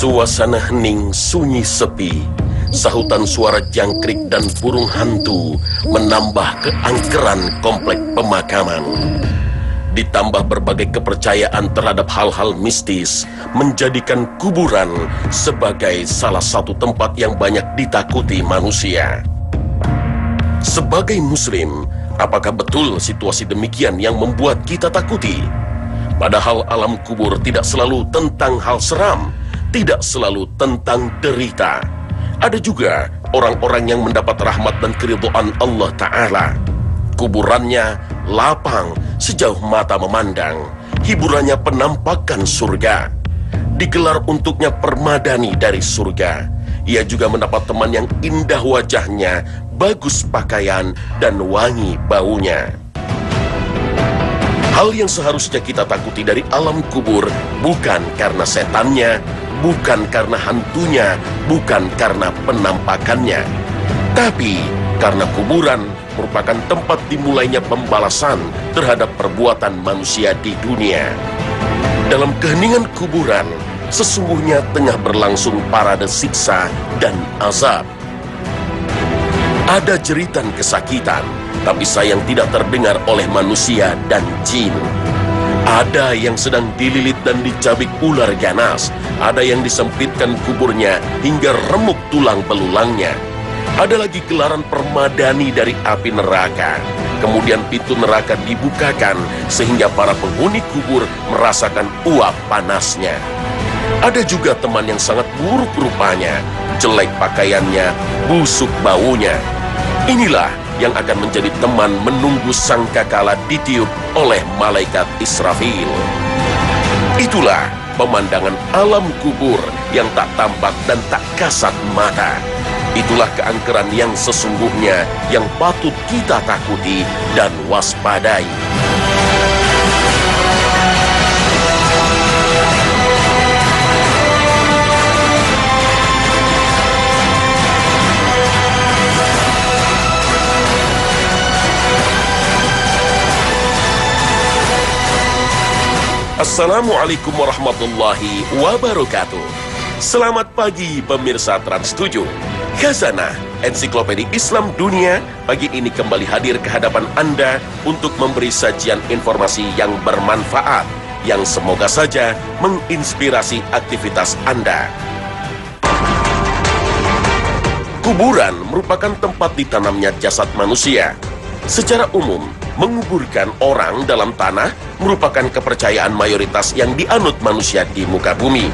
Suasana hening, sunyi sepi. Sahutan suara jangkrik dan burung hantu menambah keangkeran komplek pemakaman. Ditambah berbagai kepercayaan terhadap hal-hal mistis, menjadikan kuburan sebagai salah satu tempat yang banyak ditakuti manusia. Sebagai muslim, apakah betul situasi demikian yang membuat kita takuti? Padahal alam kubur tidak selalu tentang hal seram, tidak selalu tentang derita. Ada juga orang-orang yang mendapat rahmat dan keridhaan Allah Ta'ala. Kuburannya lapang sejauh mata memandang. Hiburannya penampakan surga. Digelar untuknya permadani dari surga. Ia juga mendapat teman yang indah wajahnya, bagus pakaian, dan wangi baunya. Hal yang seharusnya kita takuti dari alam kubur bukan karena setannya, bukan karena hantunya, bukan karena penampakannya, tapi karena kuburan merupakan tempat dimulainya pembalasan terhadap perbuatan manusia di dunia. Dalam keheningan kuburan, sesungguhnya tengah berlangsung parade siksa dan azab. Ada jeritan kesakitan, tapi sayang tidak terdengar oleh manusia dan jin. Ada yang sedang dililit dan dicabik ular ganas. Ada yang disempitkan kuburnya hingga remuk tulang belulangnya. Ada lagi gelaran permadani dari api neraka. Kemudian pintu neraka dibukakan sehingga para penghuni kubur merasakan uap panasnya. Ada juga teman yang sangat buruk rupanya, jelek pakaiannya, busuk baunya. Inilah yang akan menjadi teman menunggu sangkakala ditiup oleh malaikat Israfil. Itulah pemandangan alam kubur yang tak tampak dan tak kasat mata. Itulah keangkeran yang sesungguhnya yang patut kita takuti dan waspadai. Assalamualaikum warahmatullahi wabarakatuh. Selamat pagi pemirsa Trans 7. Khazanah Ensiklopedia Islam Dunia pagi ini kembali hadir ke hadapan Anda untuk memberi sajian informasi yang bermanfaat, yang semoga saja menginspirasi aktivitas Anda. Kuburan merupakan tempat ditanamnya jasad manusia. Secara umum, menguburkan orang dalam tanah merupakan kepercayaan mayoritas yang dianut manusia di muka bumi.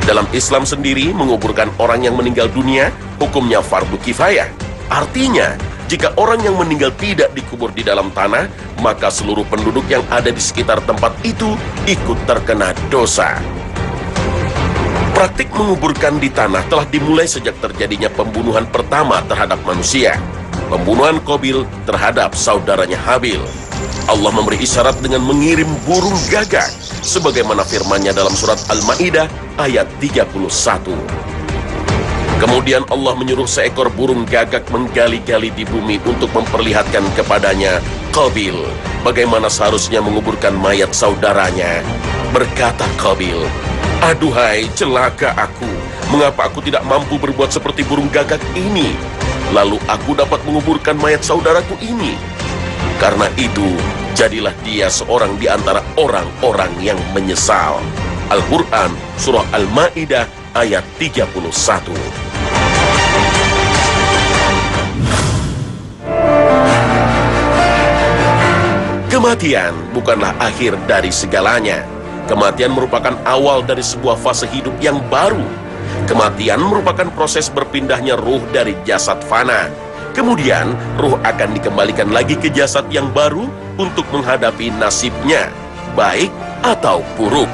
Dalam Islam sendiri, menguburkan orang yang meninggal dunia hukumnya fardu kifayah. Artinya, jika orang yang meninggal tidak dikubur di dalam tanah, maka seluruh penduduk yang ada di sekitar tempat itu ikut terkena dosa. Praktik menguburkan di tanah telah dimulai sejak terjadinya pembunuhan pertama terhadap manusia. Pembunuhan Qabil terhadap saudaranya Habil. Allah memberi isyarat dengan mengirim burung gagak, sebagaimana firman-Nya dalam surat Al-Ma'idah ayat 31. Kemudian Allah menyuruh seekor burung gagak menggali-gali di bumi untuk memperlihatkan kepadanya Qabil bagaimana seharusnya menguburkan mayat saudaranya. Berkata Qabil, "Aduhai, celaka aku. Mengapa aku tidak mampu berbuat seperti burung gagak ini? Lalu aku dapat menguburkan mayat saudaraku ini. Karena itu, jadilah dia seorang di antara orang-orang yang menyesal." Al-Quran, Surah Al-Ma'idah, ayat 31. Kematian bukanlah akhir dari segalanya. Kematian merupakan awal dari sebuah fase hidup yang baru. Kematian merupakan proses berpindahnya ruh dari jasad fana. Kemudian, ruh akan dikembalikan lagi ke jasad yang baru untuk menghadapi nasibnya, baik atau buruk.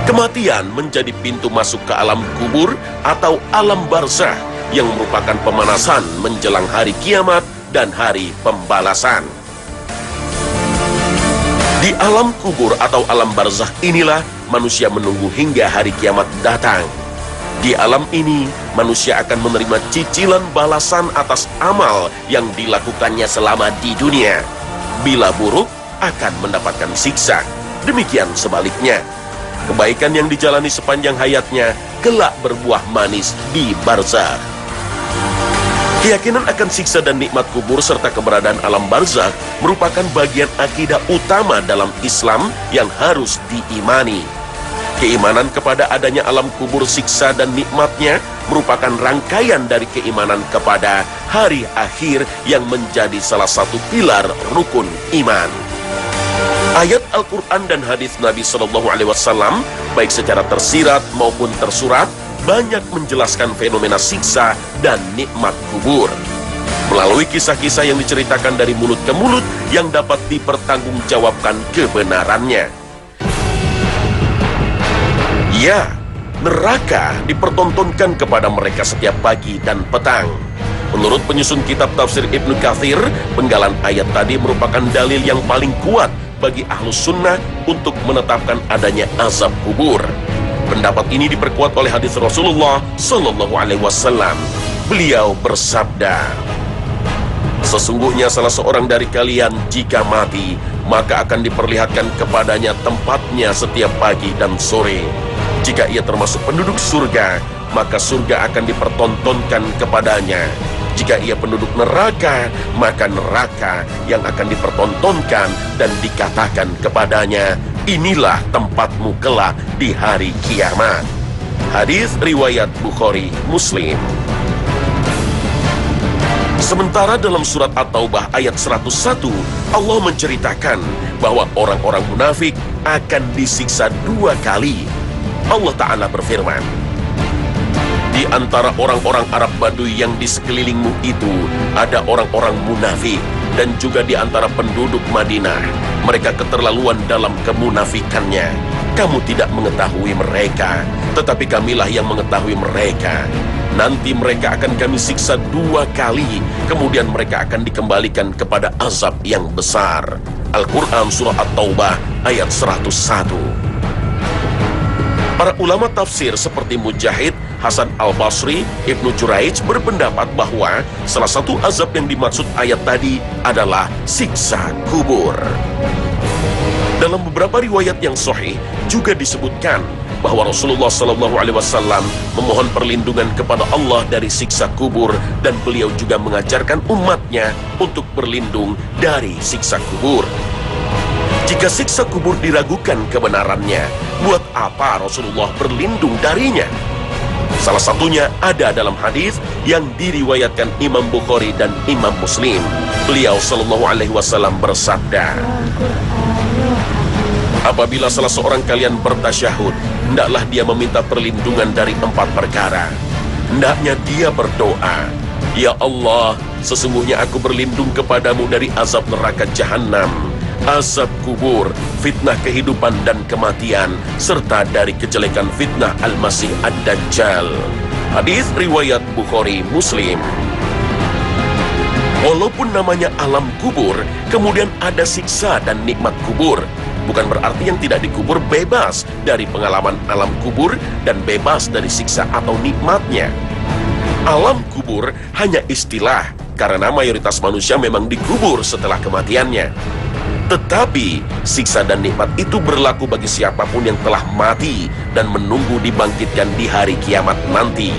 Kematian menjadi pintu masuk ke alam kubur atau alam barzah yang merupakan pemanasan menjelang hari kiamat dan hari pembalasan. Di alam kubur atau alam barzah inilah manusia menunggu hingga hari kiamat datang. Di alam ini, manusia akan menerima cicilan balasan atas amal yang dilakukannya selama di dunia. Bila buruk, akan mendapatkan siksa. Demikian sebaliknya. Kebaikan yang dijalani sepanjang hayatnya kelak berbuah manis di barzakh. Keyakinan akan siksa dan nikmat kubur serta keberadaan alam barzakh merupakan bagian akidah utama dalam Islam yang harus diimani. Keimanan kepada adanya alam kubur, siksa dan nikmatnya merupakan rangkaian dari keimanan kepada hari akhir yang menjadi salah satu pilar rukun iman. Ayat Al-Quran dan hadis Nabi SAW, baik secara tersirat maupun tersurat, banyak menjelaskan fenomena siksa dan nikmat kubur. Melalui kisah-kisah yang diceritakan dari mulut ke mulut yang dapat dipertanggungjawabkan kebenarannya. Ya, neraka dipertontonkan kepada mereka setiap pagi dan petang. Menurut penyusun kitab tafsir Ibnu Katsir, penggalan ayat tadi merupakan dalil yang paling kuat bagi ahlus sunnah untuk menetapkan adanya azab kubur. Pendapat ini diperkuat oleh hadis Rasulullah Sallallahu Alaihi Wasallam. Beliau bersabda, "Sesungguhnya salah seorang dari kalian jika mati, maka akan diperlihatkan kepadanya tempatnya setiap pagi dan sore. Jika ia termasuk penduduk surga, maka surga akan dipertontonkan kepadanya. Jika ia penduduk neraka, maka neraka yang akan dipertontonkan dan dikatakan kepadanya, inilah tempatmu kelak di hari kiamat." Hadis riwayat Bukhari Muslim. Sementara dalam surat At-Taubah ayat 101, Allah menceritakan bahwa orang-orang munafik akan disiksa 2 kali. Allah Ta'ala berfirman, "Di antara orang-orang Arab Baduy yang di sekelilingmu itu ada orang-orang munafik, dan juga di antara penduduk Madinah. Mereka keterlaluan dalam kemunafikannya. Kamu tidak mengetahui mereka, tetapi kamilah yang mengetahui mereka. Nanti mereka akan kami siksa 2 kali, kemudian mereka akan dikembalikan kepada azab yang besar." Al-Quran Surah At-Taubah ayat 101. Para ulama tafsir seperti Mujahid, Hasan Al-Basri, Ibnu Juraij berpendapat bahwa salah satu azab yang dimaksud ayat tadi adalah siksa kubur. Dalam beberapa riwayat yang sahih juga disebutkan bahwa Rasulullah SAW memohon perlindungan kepada Allah dari siksa kubur, dan beliau juga mengajarkan umatnya untuk berlindung dari siksa kubur. Jika siksa kubur diragukan kebenarannya, buat apa Rasulullah berlindung darinya? Salah satunya ada dalam hadis yang diriwayatkan Imam Bukhari dan Imam Muslim. Beliau Shallallahu Alaihi Wasallam bersabda, "Apabila salah seorang kalian bertasyahud, hendaklah dia meminta perlindungan dari 4 perkara. Hendaknya dia berdoa, 'Ya Allah, sesungguhnya aku berlindung kepadamu dari azab neraka jahanam, azab kubur, fitnah kehidupan dan kematian, serta dari kejelekan fitnah Al-Masih Ad-Dajjal.'" Hadis riwayat Bukhari Muslim. Walaupun namanya alam kubur, kemudian ada siksa dan nikmat kubur, bukan berarti yang tidak dikubur bebas dari pengalaman alam kubur dan bebas dari siksa atau nikmatnya. Alam kubur hanya istilah, karena mayoritas manusia memang dikubur setelah kematiannya. Tetapi siksa dan nikmat itu berlaku bagi siapapun yang telah mati dan menunggu dibangkitkan di hari kiamat nanti,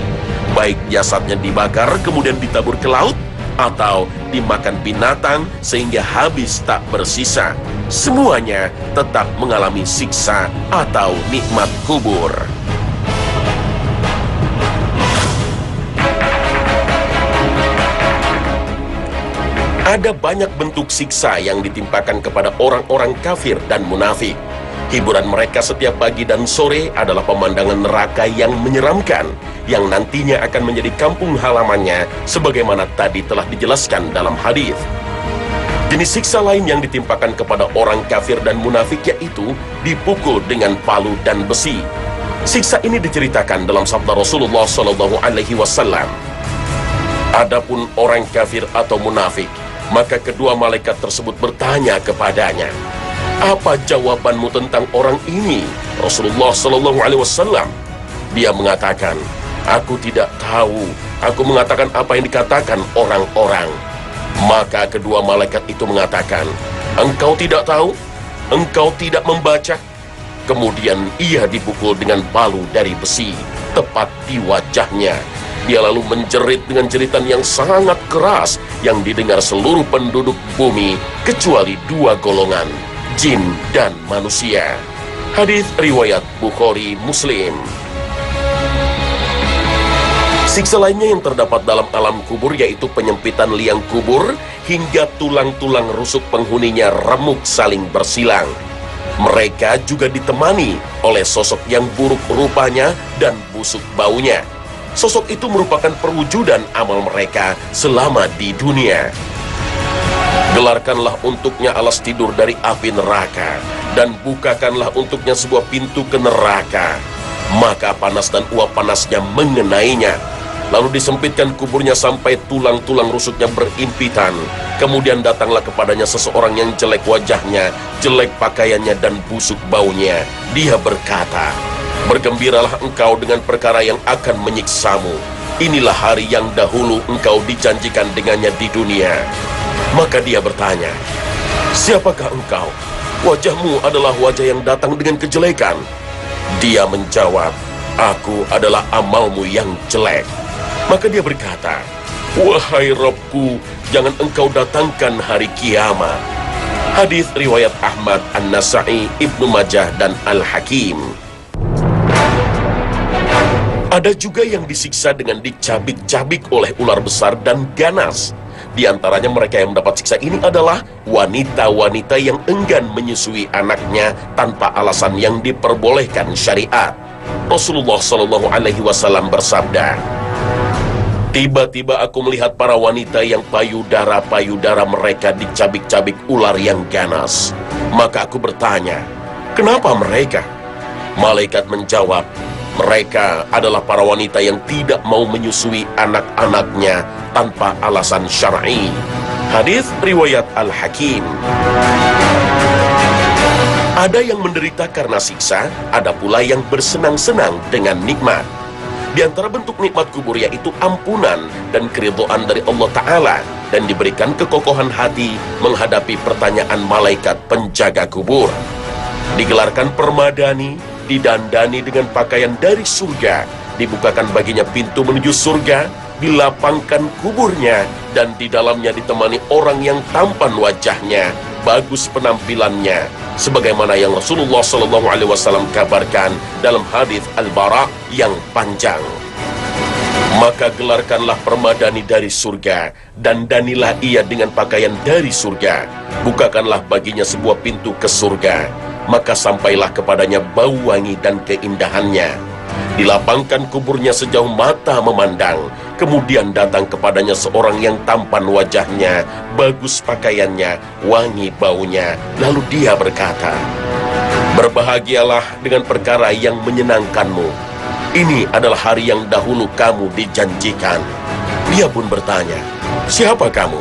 baik jasadnya dibakar kemudian ditabur ke laut, atau dimakan binatang sehingga habis tak bersisa. Semuanya tetap mengalami siksa atau nikmat kubur. Ada banyak bentuk siksa yang ditimpakan kepada orang-orang kafir dan munafik. Hiburan mereka setiap pagi dan sore adalah pemandangan neraka yang menyeramkan, yang nantinya akan menjadi kampung halamannya, sebagaimana tadi telah dijelaskan dalam hadis. Jenis siksa lain yang ditimpakan kepada orang kafir dan munafik yaitu dipukul dengan palu dan besi. Siksa ini diceritakan dalam sabda Rasulullah SAW. Adapun orang kafir atau munafik, maka kedua malaikat tersebut bertanya kepadanya, "Apa jawabanmu tentang orang ini, Rasulullah SAW?" Dia mengatakan, "Aku tidak tahu. Aku mengatakan apa yang dikatakan orang-orang." Maka kedua malaikat itu mengatakan, "Engkau tidak tahu? Engkau tidak membaca?" Kemudian ia dipukul dengan palu dari besi, tepat di wajahnya. Dia lalu menjerit dengan jeritan yang sangat keras yang didengar seluruh penduduk bumi kecuali dua golongan, jin dan manusia. Hadis riwayat Bukhari Muslim. Siksa lainnya yang terdapat dalam alam kubur yaitu penyempitan liang kubur hingga tulang-tulang rusuk penghuninya remuk saling bersilang. Mereka juga ditemani oleh sosok yang buruk rupanya dan busuk baunya. Sosok itu merupakan perwujudan amal mereka selama di dunia. Gelarkanlah untuknya alas tidur dari api neraka, dan bukakanlah untuknya sebuah pintu ke neraka. Maka panas dan uap panasnya mengenainya. Lalu disempitkan kuburnya sampai tulang-tulang rusuknya berimpitan. Kemudian datanglah kepadanya seseorang yang jelek wajahnya, jelek pakaiannya, dan busuk baunya. Dia berkata, "Bergembiralah engkau dengan perkara yang akan menyiksamu. Inilah hari yang dahulu engkau dijanjikan dengannya di dunia." Maka dia bertanya, "Siapakah engkau? Wajahmu adalah wajah yang datang dengan kejelekan." Dia menjawab, "Aku adalah amalmu yang jelek." Maka dia berkata, "Wahai Rabbku, jangan engkau datangkan hari kiamat." Hadis riwayat Ahmad, An-Nasa'i, Ibnu Majah, dan Al-Hakim. Ada juga yang disiksa dengan dicabik-cabik oleh ular besar dan ganas. Di antaranya mereka yang mendapat siksa ini adalah wanita-wanita yang enggan menyusui anaknya tanpa alasan yang diperbolehkan syariat. Rasulullah Shallallahu Alaihi Wasallam bersabda, "Tiba-tiba aku melihat para wanita yang payudara-payudara mereka dicabik-cabik ular yang ganas. Maka aku bertanya, kenapa mereka?" Malaikat menjawab, "Mereka adalah para wanita yang tidak mau menyusui anak-anaknya tanpa alasan syar'i." Hadis riwayat Al-Hakim. Ada yang menderita karena siksa, ada pula yang bersenang-senang dengan nikmat. Di antara bentuk nikmat kubur yaitu ampunan dan keridhaan dari Allah Ta'ala, dan diberikan kekokohan hati menghadapi pertanyaan malaikat penjaga kubur. Digelarkan permadani, didandani dengan pakaian dari surga, dibukakan baginya pintu menuju surga, dilapangkan kuburnya, dan di dalamnya ditemani orang yang tampan wajahnya, bagus penampilannya, sebagaimana yang Rasulullah Shallallahu Alaihi Wasallam kabarkan dalam hadis Al-Bara yang panjang. Maka gelarkanlah permadani dari surga, dan danilah ia dengan pakaian dari surga. Bukakanlah baginya sebuah pintu ke surga, maka sampailah kepadanya bau wangi dan keindahannya. Dilapangkan kuburnya sejauh mata memandang. Kemudian datang kepadanya seorang yang tampan wajahnya, bagus pakaiannya, wangi baunya. Lalu dia berkata, "Berbahagialah dengan perkara yang menyenangkanmu. Ini adalah hari yang dahulu kamu dijanjikan." Dia pun bertanya, "Siapa kamu?"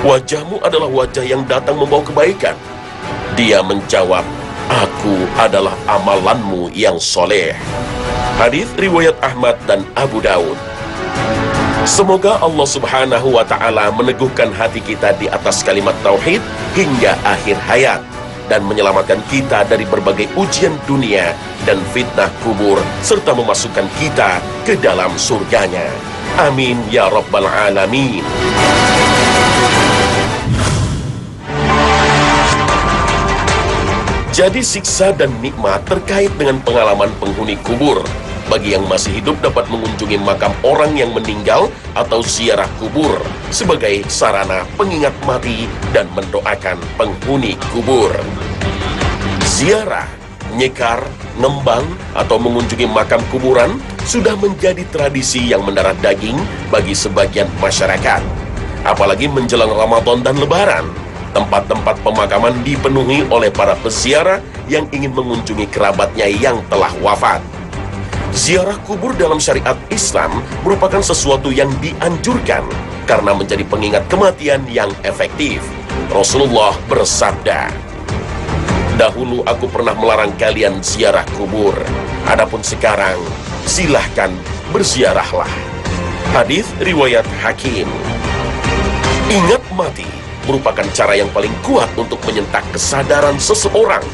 "Wajahmu adalah wajah yang datang membawa kebaikan." Dia menjawab, "Aku adalah amalanmu yang soleh." Hadis riwayat Ahmad dan Abu Daud. Semoga Allah Subhanahu wa Ta'ala meneguhkan hati kita di atas kalimat tauhid hingga akhir hayat, dan menyelamatkan kita dari berbagai ujian dunia dan fitnah kubur, serta memasukkan kita ke dalam surganya. Amin ya Rabbal Alamin. Jadi siksa dan nikmat terkait dengan pengalaman penghuni kubur. Bagi yang masih hidup dapat mengunjungi makam orang yang meninggal atau ziarah kubur sebagai sarana pengingat mati dan mendoakan penghuni kubur. Ziarah, nyekar, ngembang, atau mengunjungi makam kuburan sudah menjadi tradisi yang mendarah daging bagi sebagian masyarakat. Apalagi menjelang Ramadan dan Lebaran, tempat-tempat pemakaman dipenuhi oleh para peziarah yang ingin mengunjungi kerabatnya yang telah wafat. Ziarah kubur dalam syariat Islam merupakan sesuatu yang dianjurkan karena menjadi pengingat kematian yang efektif. Rasulullah bersabda, "Dahulu aku pernah melarang kalian ziarah kubur. Adapun sekarang, silahkan berziarahlah." Hadis riwayat Hakim. Ingat mati merupakan cara yang paling kuat untuk menyentak kesadaran seseorang.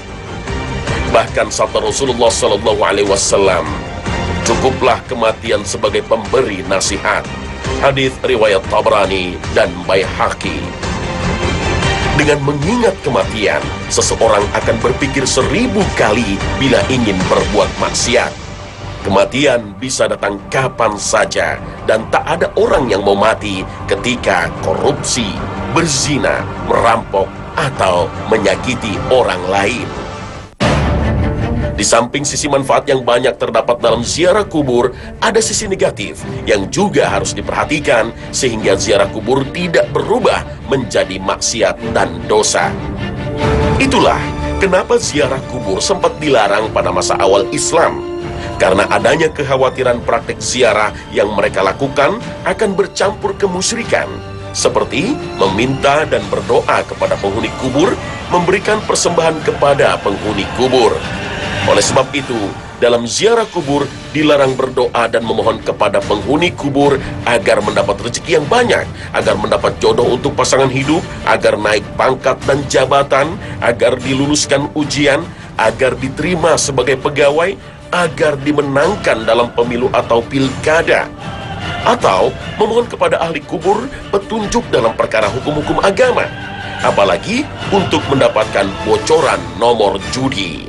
Bahkan sabda Rasulullah SAW, cukuplah kematian sebagai pemberi nasihat. Hadis riwayat Tabrani dan Baihaqi. Dengan mengingat kematian, seseorang akan berpikir 1000 kali bila ingin berbuat maksiat. Kematian bisa datang kapan saja, dan tak ada orang yang mau mati ketika korupsi, berzina, merampok, atau menyakiti orang lain. Di samping sisi manfaat yang banyak terdapat dalam ziarah kubur, ada sisi negatif yang juga harus diperhatikan sehingga ziarah kubur tidak berubah menjadi maksiat dan dosa. Itulah kenapa ziarah kubur sempat dilarang pada masa awal Islam. Karena adanya kekhawatiran praktik ziarah yang mereka lakukan akan bercampur kemusyrikan, seperti meminta dan berdoa kepada penghuni kubur, memberikan persembahan kepada penghuni kubur. Oleh sebab itu, dalam ziarah kubur dilarang berdoa dan memohon kepada penghuni kubur agar mendapat rezeki yang banyak, agar mendapat jodoh untuk pasangan hidup, agar naik pangkat dan jabatan, agar diluluskan ujian, agar diterima sebagai pegawai, agar dimenangkan dalam pemilu atau pilkada, atau memohon kepada ahli kubur petunjuk dalam perkara hukum-hukum agama, apalagi untuk mendapatkan bocoran nomor judi.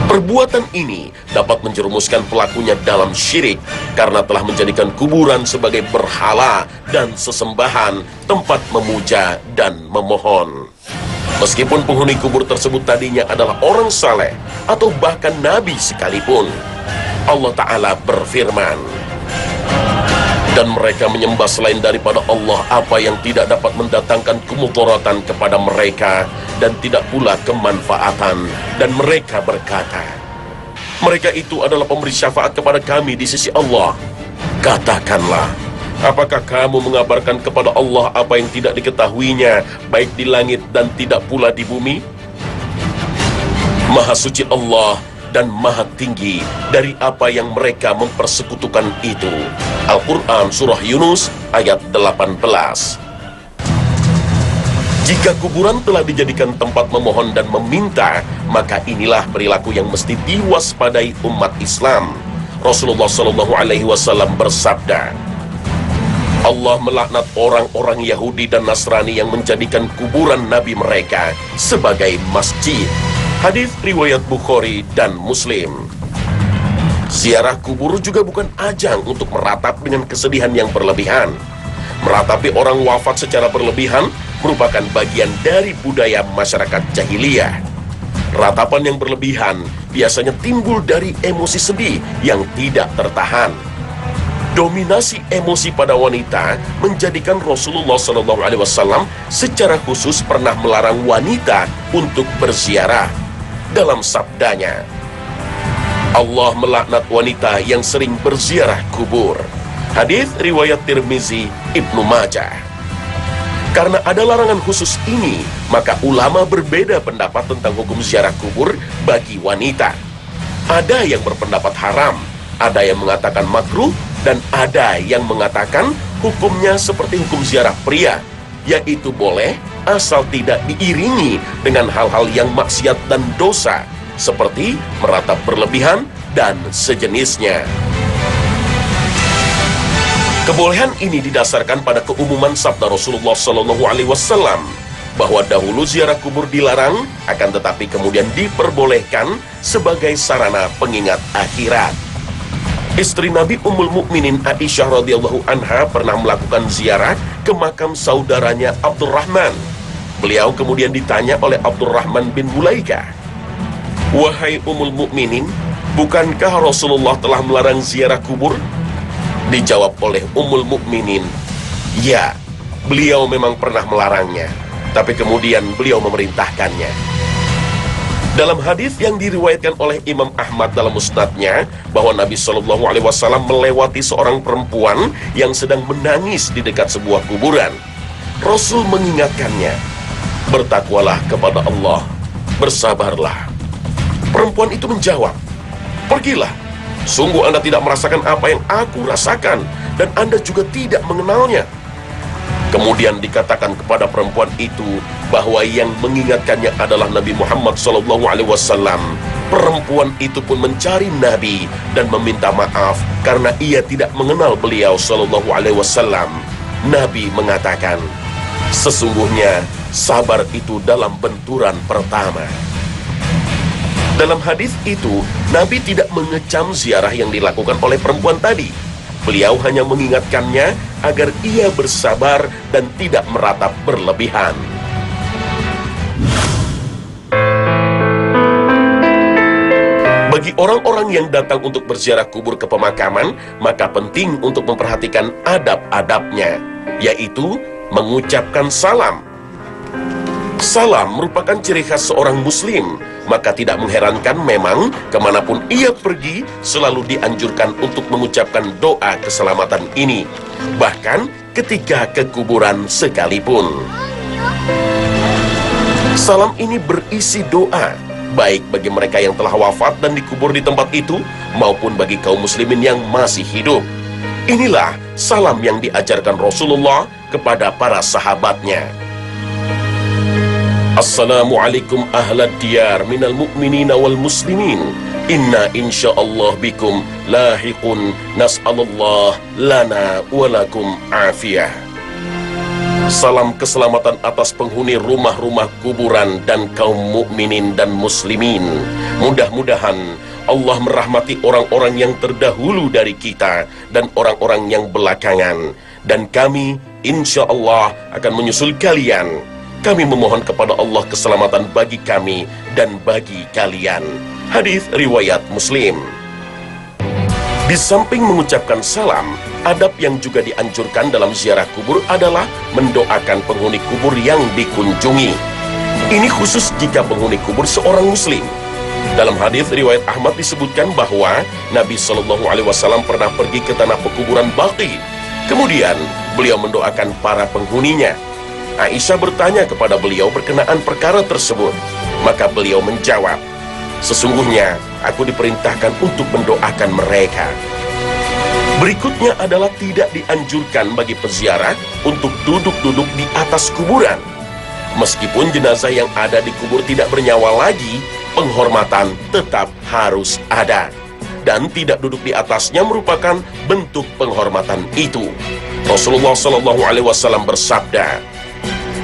Perbuatan ini dapat menjerumuskan pelakunya dalam syirik karena telah menjadikan kuburan sebagai berhala dan sesembahan, tempat memuja dan memohon. Meskipun penghuni kubur tersebut tadinya adalah orang saleh atau bahkan nabi sekalipun, Allah Ta'ala berfirman, dan mereka menyembah selain daripada Allah apa yang tidak dapat mendatangkan kemudaratan kepada mereka dan tidak pula kemanfaatan, dan mereka berkata, mereka itu adalah pemberi syafaat kepada kami di sisi Allah. Katakanlah, apakah kamu mengabarkan kepada Allah apa yang tidak diketahuinya, baik di langit dan tidak pula di bumi? Maha suci Allah dan maha tinggi dari apa yang mereka mempersekutukan itu. Al-Quran Surah Yunus ayat 18. Jika kuburan telah dijadikan tempat memohon dan meminta, maka inilah perilaku yang mesti diwaspadai umat Islam. Rasulullah SAW bersabda, Allah melaknat orang-orang Yahudi dan Nasrani yang menjadikan kuburan nabi mereka sebagai masjid. Hadis riwayat Bukhari dan Muslim. Ziarah kubur juga bukan ajang untuk meratap dengan kesedihan yang berlebihan. Meratapi orang wafat secara berlebihan merupakan bagian dari budaya masyarakat jahiliyah. Ratapan yang berlebihan biasanya timbul dari emosi sedih yang tidak tertahan. Dominasi emosi pada wanita menjadikan Rasulullah SAW secara khusus pernah melarang wanita untuk berziarah. Dalam sabdanya, Allah melaknat wanita yang sering berziarah kubur. Hadis riwayat Tirmizi, Ibnu Majah. Karena ada larangan khusus ini, maka ulama berbeda pendapat tentang hukum ziarah kubur bagi wanita. Ada yang berpendapat haram, ada yang mengatakan makruh, dan ada yang mengatakan hukumnya seperti hukum ziarah pria, yaitu boleh asal tidak diiringi dengan hal-hal yang maksiat dan dosa, seperti meratap berlebihan dan sejenisnya. Kebolehan ini didasarkan pada keumuman sabda Rasulullah SAW bahwa dahulu ziarah kubur dilarang, akan tetapi kemudian diperbolehkan sebagai sarana pengingat akhirat. Istri Nabi Ummul Mukminin Aisyah radhiyallahu anha pernah melakukan ziarah ke makam saudaranya Abdurrahman. Beliau kemudian ditanya oleh Abdurrahman bin Mulaikah, "Wahai Ummul Mukminin, bukankah Rasulullah telah melarang ziarah kubur?" Dijawab oleh Ummul Mukminin, "Ya, beliau memang pernah melarangnya, tapi kemudian beliau memerintahkannya." Dalam hadis yang diriwayatkan oleh Imam Ahmad dalam musnadnya, bahwa Nabi SAW melewati seorang perempuan yang sedang menangis di dekat sebuah kuburan. Rasul mengingatkannya, "Bertakwalah kepada Allah, bersabarlah." Perempuan itu menjawab, "Pergilah, sungguh Anda tidak merasakan apa yang aku rasakan, dan Anda juga tidak mengenalnya." Kemudian dikatakan kepada perempuan itu bahwa yang mengingatkannya adalah Nabi Muhammad SAW. Perempuan itu pun mencari Nabi dan meminta maaf karena ia tidak mengenal beliau SAW. Nabi mengatakan, sesungguhnya sabar itu dalam benturan pertama. Dalam hadis itu, Nabi tidak mengecam ziarah yang dilakukan oleh perempuan tadi. Beliau hanya mengingatkannya agar ia bersabar dan tidak meratap berlebihan. Bagi orang-orang yang datang untuk berziarah kubur ke pemakaman, maka penting untuk memperhatikan adab-adabnya, yaitu mengucapkan salam. Salam merupakan ciri khas seorang muslim, maka tidak mengherankan memang kemanapun ia pergi selalu dianjurkan untuk mengucapkan doa keselamatan ini, bahkan ketika ke kuburan sekalipun. Salam ini berisi doa, baik bagi mereka yang telah wafat dan dikubur di tempat itu, maupun bagi kaum muslimin yang masih hidup. Inilah salam yang diajarkan Rasulullah kepada para sahabatnya. Assalamualaikum ahlad diyar minal mu'minina wal muslimin. Inna insyaallah bikum lahiqun nas'alallah lana walakum afiyah. Salam keselamatan atas penghuni rumah-rumah kuburan dan kaum mukminin dan muslimin. Mudah-mudahan Allah merahmati orang-orang yang terdahulu dari kita dan orang-orang yang belakangan. Dan kami insyaallah akan menyusul kalian. Kami memohon kepada Allah keselamatan bagi kami dan bagi kalian. Hadis riwayat Muslim. Di samping mengucapkan salam, adab yang juga dianjurkan dalam ziarah kubur adalah mendoakan penghuni kubur yang dikunjungi. Ini khusus jika penghuni kubur seorang muslim. Dalam hadis riwayat Ahmad disebutkan bahwa Nabi SAW pernah pergi ke tanah pekuburan Baqi. Kemudian beliau mendoakan para penghuninya. Aisyah bertanya kepada beliau berkenaan perkara tersebut. Maka beliau menjawab, sesungguhnya aku diperintahkan untuk mendoakan mereka. Berikutnya adalah tidak dianjurkan bagi peziarah untuk duduk-duduk di atas kuburan. Meskipun jenazah yang ada di kubur tidak bernyawa lagi, penghormatan tetap harus ada. Dan tidak duduk di atasnya merupakan bentuk penghormatan itu. Rasulullah SAW bersabda,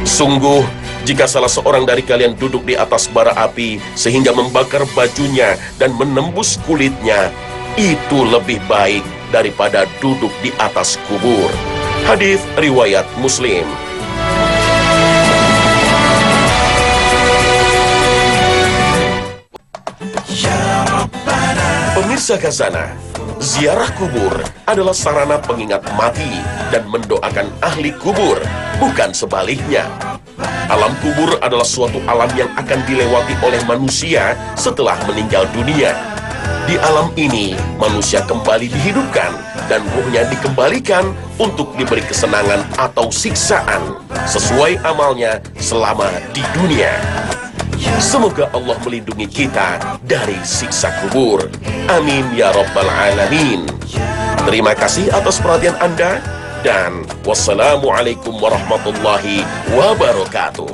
sungguh, jika salah seorang dari kalian duduk di atas bara api sehingga membakar bajunya dan menembus kulitnya, itu lebih baik daripada duduk di atas kubur. Hadis riwayat Muslim. Pemirsa Khazanah, ziarah kubur adalah sarana pengingat mati dan mendoakan ahli kubur, bukan sebaliknya. Alam kubur adalah suatu alam yang akan dilewati oleh manusia setelah meninggal dunia. Di alam ini, manusia kembali dihidupkan dan ruhnya dikembalikan untuk diberi kesenangan atau siksaan sesuai amalnya selama di dunia. Semoga Allah melindungi kita dari siksa kubur. Amin ya rabbal alamin. Terima kasih atas perhatian Anda dan wassalamualaikum warahmatullahi wabarakatuh.